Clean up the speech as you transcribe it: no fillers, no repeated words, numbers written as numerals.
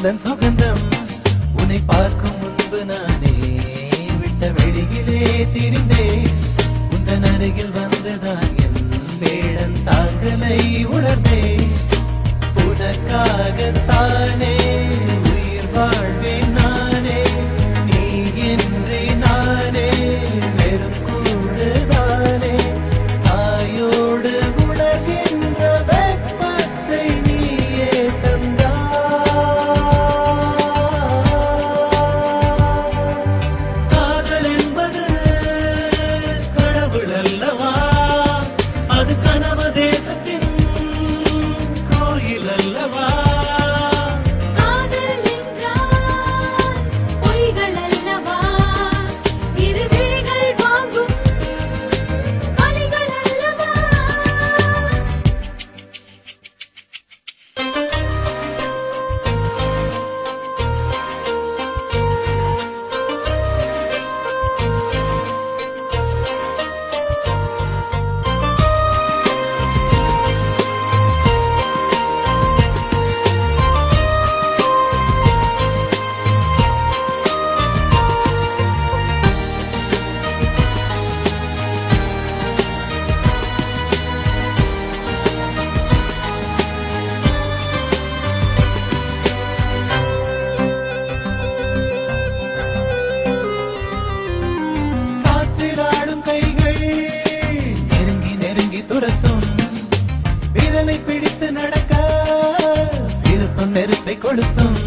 உந்தன் சுகந்தம் உன்னை பார்க்கும் முன்பு நானே விட்ட வெளியிலே திரிந்தேன் உந்தன் அருகில் வந்துதான் என் வேடன் தாங்கலை உணர்ந்தேன் உனக்காகத்தானே உயிர் வாழ்வேன் நானே நீ என்றே நானே வெறும் கூடுதானே தாயோடு உணர்கின்ற வெப்பத்தை நீயே காதல் என்பது கடவுள் அல்லவா அது கனவு தேசத்தின் கோயில் அல்லவா காதல் என்றால் பொய்கள் அல்லவா இரு விழிகள் வாங்கும் வலிகள் அல்லவா காற்றிலாடும் கைகள் நெருங்கி நெருங்கி துரத்தும் விரலை பிடித்து நடக்க விருப்பம் நெருப்பை கொளுத்தும்